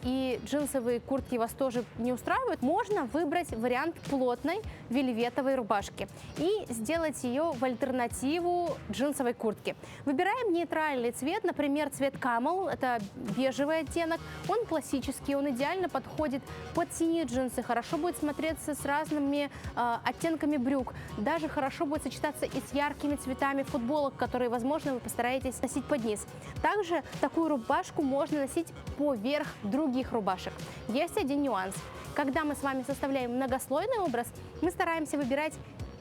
и джинсовые куртки вас тоже не устраивают, можно выбрать вариант плотной вельветовой рубашки и сделать ее в альтернативу джинсовой куртке. Выбираем нейтральный цвет, например, цвет Camel, это бежевый оттенок. Он классический, он идеально подходит под синие джинсы, хорошо будет смотреться с разными оттенками брюк, даже хорошо будет сочетаться и с яркими цветами футболок, которые, возможно, вы постараетесь носить под низ. Также такую рубашку можно носить поверх других рубашек. Есть один нюанс. Когда мы с вами составляем многослойный образ, мы стараемся выбирать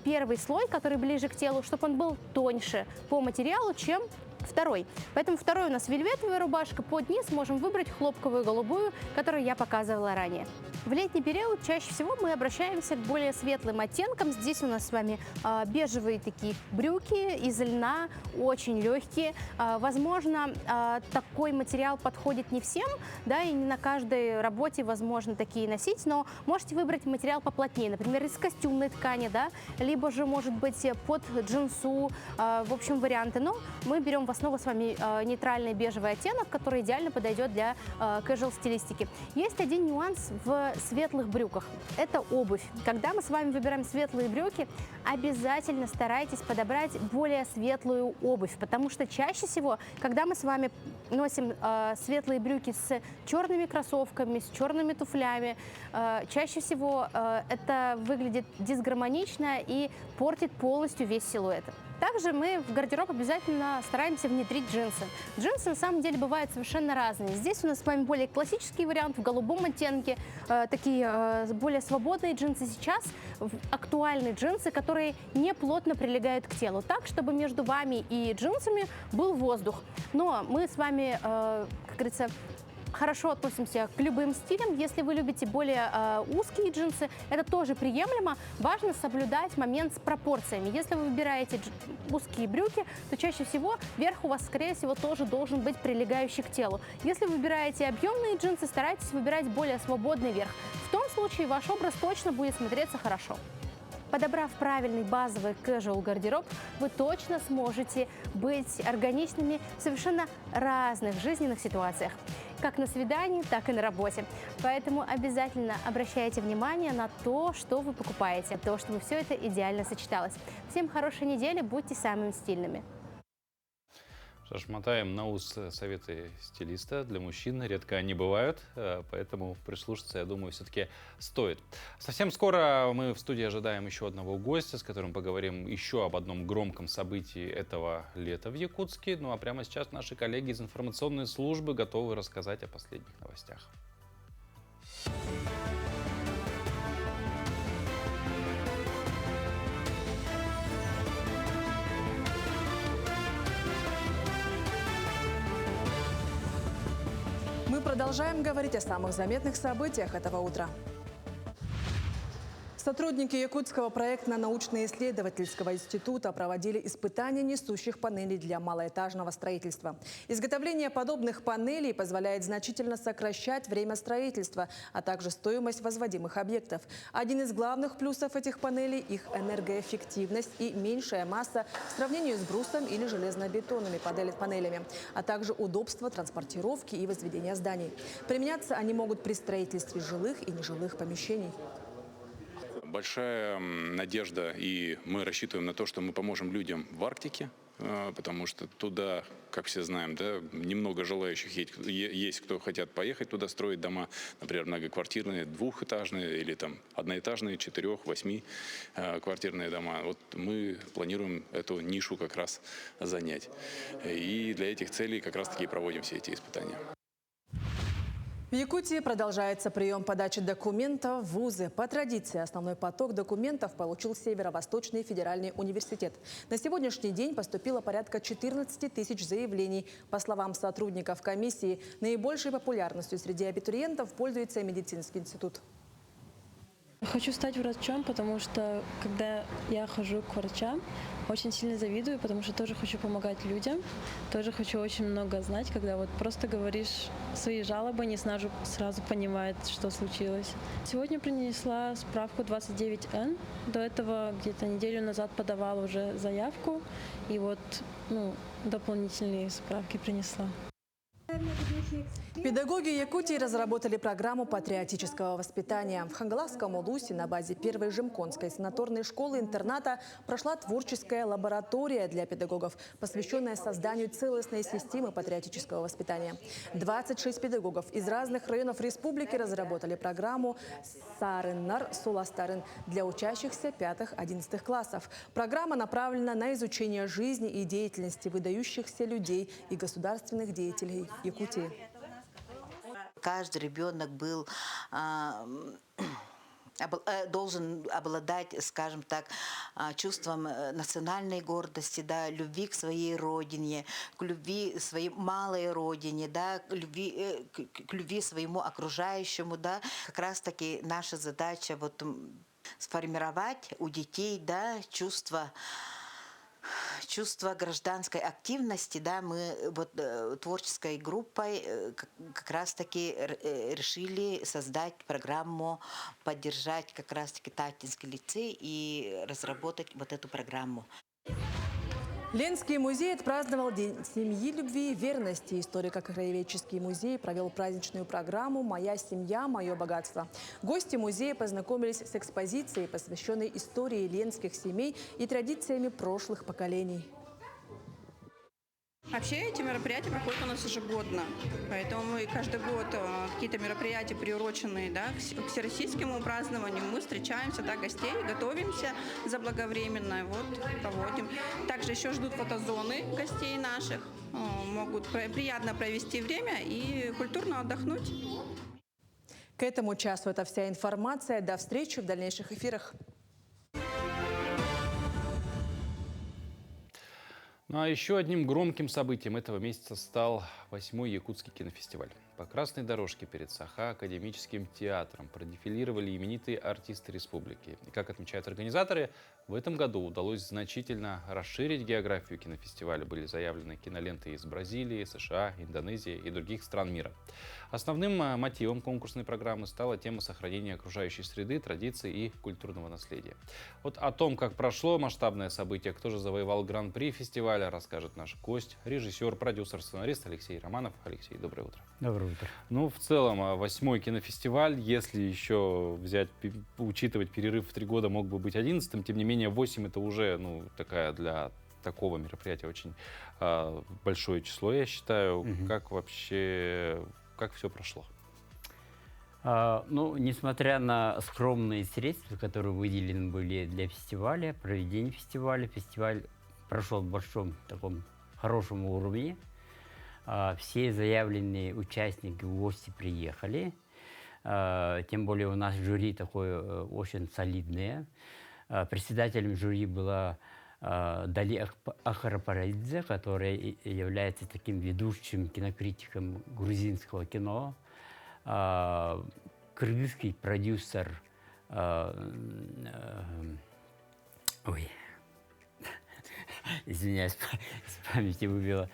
первый слой, который ближе к телу, чтобы он был тоньше по материалу, чем второй. Поэтому второй у нас вельветовая рубашка, под низ можем выбрать хлопковую голубую, которую я показывала ранее. В летний период чаще всего мы обращаемся к более светлым оттенкам. Здесь у нас с вами бежевые такие брюки из льна, очень легкие. Возможно, такой материал подходит не всем, да, и не на каждой работе возможно такие носить, но можете выбрать материал поплотнее, например, из костюмной ткани, да, либо же, может быть, под джинсу, в общем, варианты. Но мы берем в основу с вами нейтральный бежевый оттенок, который идеально подойдет для casual стилистики. Есть один нюанс в светлых брюках. Это обувь. Когда мы с вами выбираем светлые брюки, обязательно старайтесь подобрать более светлую обувь, потому что чаще всего, когда мы с вами носим светлые брюки с черными кроссовками, с черными туфлями, чаще всего это выглядит дисгармонично и портит полностью весь силуэт. Также мы в гардероб обязательно стараемся внедрить джинсы. Джинсы на самом деле бывают совершенно разные. Здесь у нас с вами более классический вариант в голубом оттенке, такие более свободные джинсы. Сейчас актуальны джинсы, которые не плотно прилегают к телу, так, чтобы между вами и джинсами был воздух. Но мы с вами, как говорится, хорошо относимся к любым стилям. Если вы любите более узкие джинсы, это тоже приемлемо. Важно соблюдать момент с пропорциями. Если вы выбираете узкие брюки, то чаще всего верх у вас, скорее всего, тоже должен быть прилегающий к телу. Если вы выбираете объемные джинсы, старайтесь выбирать более свободный верх. В том случае ваш образ точно будет смотреться хорошо. Подобрав правильный базовый casual гардероб, вы точно сможете быть органичными в совершенно разных жизненных ситуациях, как на свидании, так и на работе. Поэтому обязательно обращайте внимание на то, что вы покупаете, для того, чтобы все это идеально сочеталось. Всем хорошей недели, будьте самыми стильными. Что ж, мотаем на ус советы стилиста. Для мужчин редко они бывают, поэтому прислушаться, я думаю, все-таки стоит. Совсем скоро мы в студии ожидаем еще одного гостя, с которым поговорим еще об одном громком событии этого лета в Якутске. Ну а прямо сейчас наши коллеги из информационной службы готовы рассказать о последних новостях. Мы продолжаем говорить о самых заметных событиях этого утра. Сотрудники якутского проектно-научно-исследовательского института проводили испытания несущих панелей для малоэтажного строительства. Изготовление подобных панелей позволяет значительно сокращать время строительства, а также стоимость возводимых объектов. Один из главных плюсов этих панелей – их энергоэффективность и меньшая масса в сравнении с брусом или железнобетонными панелями, а также удобство транспортировки и возведения зданий. Применяться они могут при строительстве жилых и нежилых помещений. Большая надежда, и мы рассчитываем на то, что мы поможем людям в Арктике, потому что туда, как все знаем, да, немного желающих есть, кто хотят поехать туда строить дома, например, многоквартирные, двухэтажные или там одноэтажные, 4-8 квартирные дома. Вот мы планируем эту нишу как раз занять. И для этих целей как раз таки и проводим все эти испытания. В Якутии продолжается прием подачи документов в вузы. По традиции основной поток документов получил Северо-Восточный федеральный университет. На сегодняшний день поступило порядка 14 тысяч заявлений. По словам сотрудников комиссии, наибольшей популярностью среди абитуриентов пользуется медицинский институт. Хочу стать врачом, потому что, когда я хожу к врачам, очень сильно завидую, потому что тоже хочу помогать людям, тоже хочу очень много знать, когда вот просто говоришь свои жалобы, не сразу понимает, что случилось. Сегодня принесла справку 29Н. До этого где-то неделю назад подавала уже заявку, и вот дополнительные справки принесла. Педагоги Якутии разработали программу патриотического воспитания. В Хангаласском улусе на базе первой Жемконской санаторной школы-интерната прошла творческая лаборатория для педагогов, посвященная созданию целостной системы патриотического воспитания. 26 педагогов из разных районов республики разработали программу «Сарыннар Суластарын» для учащихся 5-11 классов. Программа направлена на изучение жизни и деятельности выдающихся людей и государственных деятелей Якутии. Каждый ребенок должен обладать, скажем так, чувством национальной гордости, да, любви к своей родине, к любви к своей малой родине, да, к любви своему окружающему. Да. Как раз-таки наша задача вот сформировать у детей, да, чувство гражданской активности, да, мы вот творческой группой как раз-таки решили создать программу, поддержать как раз-таки Татинский лицей и разработать вот эту программу. Ленский музей отпраздновал День семьи, любви и верности. Историко-краеведческий музей провел праздничную программу «Моя семья, мое богатство». Гости музея познакомились с экспозицией, посвященной истории ленских семей и традициями прошлых поколений. Вообще эти мероприятия проходят у нас ежегодно, поэтому мы каждый год какие-то мероприятия, приуроченные, да, к всероссийскому празднованию, мы встречаемся, да, гостей, готовимся заблаговременно, вот, проводим. Также еще ждут фотозоны гостей наших, могут приятно провести время и культурно отдохнуть. К этому часу это вся информация. До встречи в дальнейших эфирах. Ну а еще одним громким событием этого месяца стал 8-й Якутский кинофестиваль. По красной дорожке перед Саха академическим театром продефилировали именитые артисты республики. И, как отмечают организаторы, в этом году удалось значительно расширить географию кинофестиваля. Были заявлены киноленты из Бразилии, США, Индонезии и других стран мира. Основным мотивом конкурсной программы стала тема сохранения окружающей среды, традиций и культурного наследия. Вот о том, как прошло масштабное событие, кто же завоевал гран-при фестиваля, расскажет наш гость, режиссер, продюсер, сценарист Алексей Романов. Алексей, доброе утро. Доброе утро. Ну, в целом, 8-й кинофестиваль, если еще учитывать перерыв в 3 года, мог бы быть 11-м, тем не менее 8 это уже, такая для такого мероприятия очень большое число, я считаю. Как все прошло? Несмотря на скромные средства, которые выделены были для фестиваля, проведения фестиваля, фестиваль прошел в большом таком хорошем уровне. Все заявленные участники, гости приехали. Тем более у нас жюри такое очень солидное. Председателем жюри была Дали Ахарапаридзе, которая является таким ведущим кинокритиком грузинского кино. Кыргызский продюсер, извиняюсь, с памяти выбила.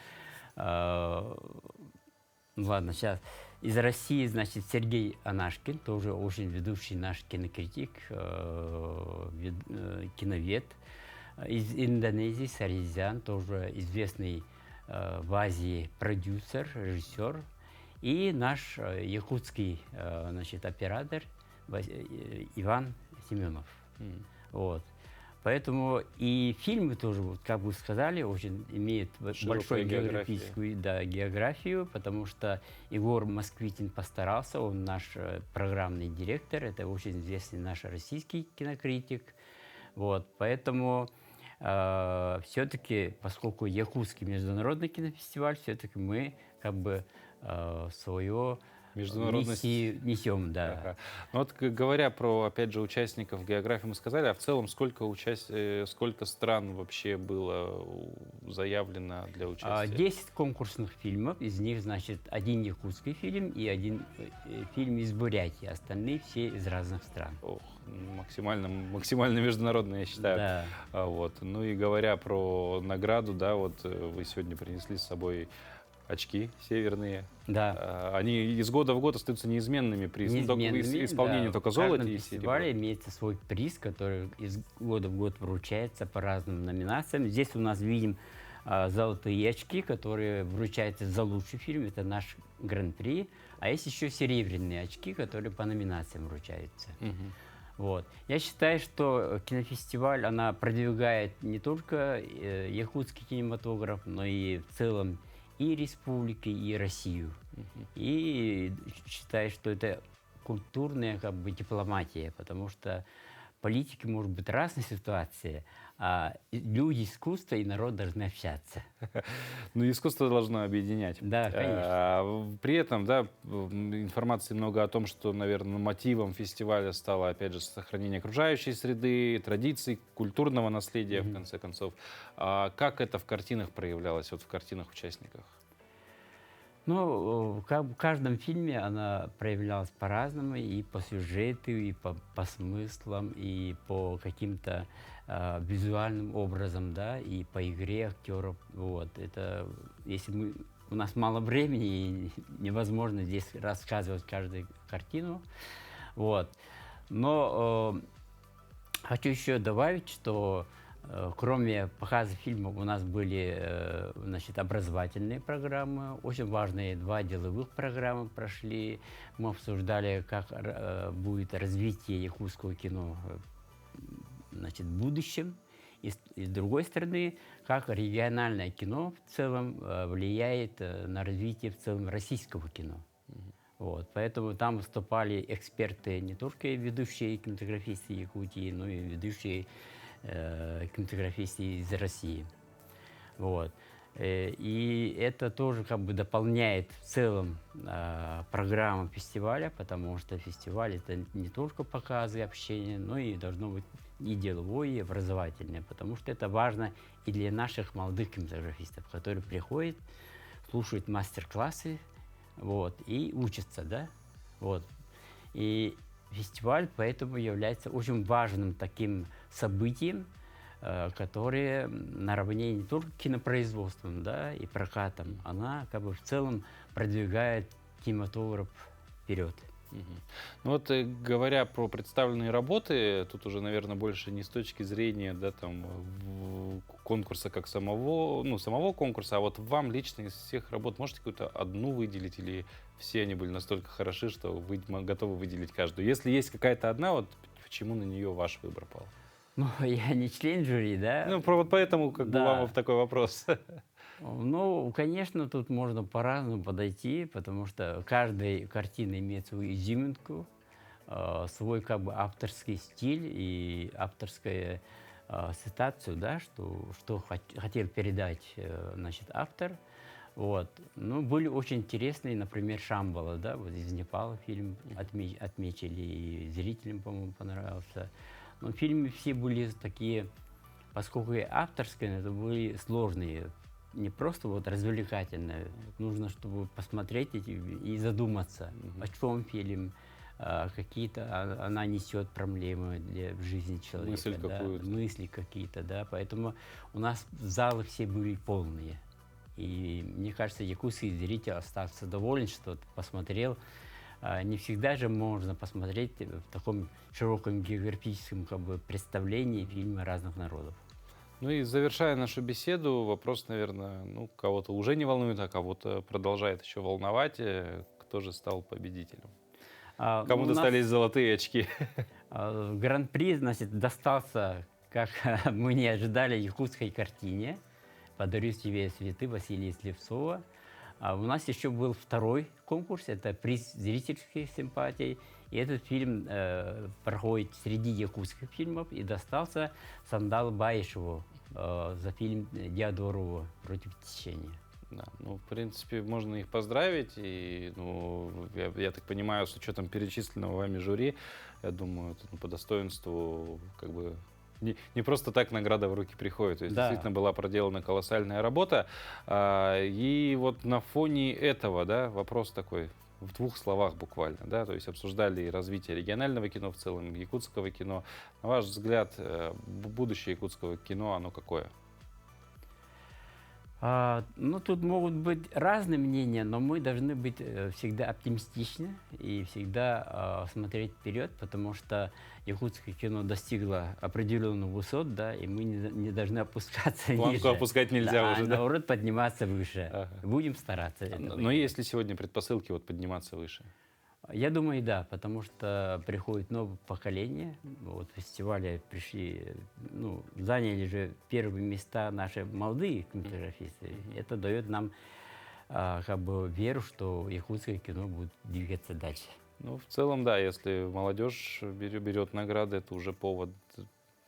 Ладно, сейчас. Из России, значит, Сергей Анашкин, тоже очень ведущий наш кинокритик, киновед. Из Индонезии Саризян, тоже известный в Азии продюсер, режиссер. И наш якутский, оператор Иван Семенов. Вот. Поэтому и фильмы тоже, вот, как вы сказали, очень имеют большую географическую географию, потому что Егор Москвитин постарался, он наш программный директор, это очень известный наш российский кинокритик. Вот, поэтому все-таки, поскольку Якутский международный кинофестиваль, все-таки мы как бы свое Международность несем, да. Ага. Ну вот говоря про, опять же, участников географии, мы сказали, а в целом сколько стран вообще было заявлено для участия? 10 конкурсных фильмов, из них, значит, 1 якутский фильм и 1 фильм из Бурятии, остальные все из разных стран. Ох, максимально международно, я считаю. Да. Вот. Ну и говоря про награду, да, вот вы сегодня принесли с собой очки северные. Да. Они из года в год остаются неизменными при исполнении только золота и серебра. В фестивале имеется свой приз, который из года в год вручается по разным номинациям. Здесь у нас видим золотые очки, которые вручаются за лучший фильм. Это наш гран-при. А есть еще серебряные очки, которые по номинациям вручаются. Вот. Я считаю, что кинофестиваль, она продвигает не только якутский кинематограф, но и в целом и республики, и Россию. И считаю, что это культурная как бы дипломатия, потому что политики может быть разные ситуации, а люди искусства и народ должны общаться. Ну, искусство должно объединять. Да, конечно. При этом, да, информации много о том, что, наверное, мотивом фестиваля стало, опять же, сохранение окружающей среды, традиций, культурного наследия, в конце концов. А как это в картинах проявлялось, вот в картинах участников? Ну, как в каждом фильме она проявлялась по-разному, и по сюжету, и по смыслам, и по каким-то визуальным образом, да, и по игре актеров. Вот. Это, если у нас мало времени, и невозможно здесь рассказывать каждую картину. Вот. Но хочу еще добавить, что кроме показа фильмов у нас были, значит, образовательные программы, очень важные 2 деловых программы прошли. Мы обсуждали, как будет развитие якутского кино, значит, в будущем. И с другой стороны, как региональное кино в целом влияет на развитие в целом российского кино. Вот. Поэтому там выступали эксперты, не только ведущие кинематографисты Якутии, но и ведущие кинематографисты из России. Вот. И это тоже как бы дополняет в целом программу фестиваля, потому что фестиваль — это не только показы, общение, но и должно быть и деловое, и образовательное, потому что это важно и для наших молодых кинематографистов, которые приходят, слушают мастер-классы, вот, и учатся, да, вот. И фестиваль поэтому является очень важным таким событием, которое наравне не только кинопроизводством, да, и прокатом, она как бы в целом продвигает кинематограф вперед. Ну вот, говоря про представленные работы, тут уже, наверное, больше не с точки зрения, да, там, конкурса как самого конкурса, а вот вам лично из всех работ можете какую-то одну выделить, или все они были настолько хороши, что вы готовы выделить каждую? Если есть какая-то одна, вот почему на нее ваш выбор пал? Ну, я не член жюри, да? Ну, вот поэтому как бы вам такой вопрос. Ну, конечно, тут можно по-разному подойти, потому что каждая картина имеет свою изюминку, свой как бы авторский стиль и авторскую ситуацию, да, что хотел передать, значит, автор. Вот. Ну, были очень интересные, например, Шамбала, да, вот из Непала фильм отметили, и зрителям, по-моему, понравился. Но фильмы все были такие, поскольку и авторские, это были сложные, не просто вот развлекательные. Нужно, чтобы посмотреть и задуматься, о чем фильм, какие-то она несет проблемы в жизни человека. Мысль да, какую-то. мысли какие-то, да. Поэтому у нас залы все были полные. И мне кажется, якутский зритель остался доволен, что посмотрел. Не всегда же можно посмотреть в таком широком географическом как бы представлении фильмы разных народов. Ну и завершая нашу беседу, вопрос, наверное, ну, кого-то уже не волнует, а кого-то продолжает еще волновать. Кто же стал победителем? Кому достались золотые очки? Гран-при, значит, достался как мы не ожидали, якутской картине «Подарю тебе цветы» Василия Слепцова. А у нас еще был второй конкурс, это приз зрительских симпатий. И этот фильм проходит среди якутских фильмов и достался Сандалу Баишеву за фильм «Диадорову против течения». Да, ну, в принципе, можно их поздравить. И, ну, я так понимаю, с учетом перечисленного вами жюри, я думаю, это, ну, по достоинству как бы не просто так награда в руки приходит. То есть, Да. действительно была проделана колоссальная работа. И вот на фоне этого, да, вопрос такой, в двух словах буквально, да, то есть обсуждали и развитие регионального кино в целом, якутского кино. На ваш взгляд, будущее якутского кино, оно какое? Ну, тут могут быть разные мнения, но мы должны быть всегда оптимистичны и всегда смотреть вперед, потому что якутское кино достигло определенных высот, да, и мы не должны опускаться Планку ниже. опускать нельзя Да, уже, а да? наоборот, подниматься выше. Ага. Будем стараться. Но есть ли сегодня предпосылки вот подниматься выше? Я думаю, да, потому что приходит новое поколение. Вот фестивали пришли, ну, заняли же первые места наши молодые кинематографисты. Это дает нам как бы веру, что якутское кино будет двигаться дальше. Ну, в целом, да, если молодежь берет награды, это уже повод.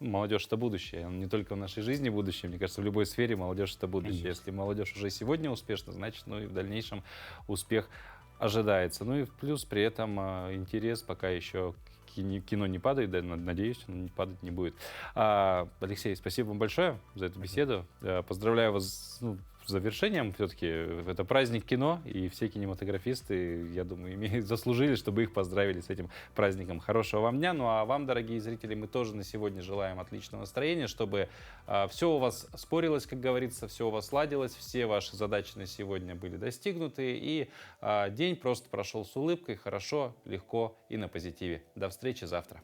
Молодежь — это будущее. Не только в нашей жизни будущее, мне кажется, в любой сфере молодежь — это будущее. Конечно. Если молодежь уже сегодня успешна, значит, ну и в дальнейшем успех ожидается. Ну и плюс при этом интерес пока еще кино не падает, да, надеюсь, он падать не будет. Алексей, спасибо вам большое за эту беседу. Поздравляю вас, ну, с завершением. Все-таки это праздник кино, и все кинематографисты, я думаю, заслужили, чтобы их поздравили с этим праздником. Хорошего вам дня. Ну а вам, дорогие зрители, мы тоже на сегодня желаем отличного настроения, чтобы все у вас спорилось, как говорится, все у вас ладилось, все ваши задачи на сегодня были достигнуты, и день просто прошел с улыбкой, хорошо, легко и на позитиве. До встречи завтра.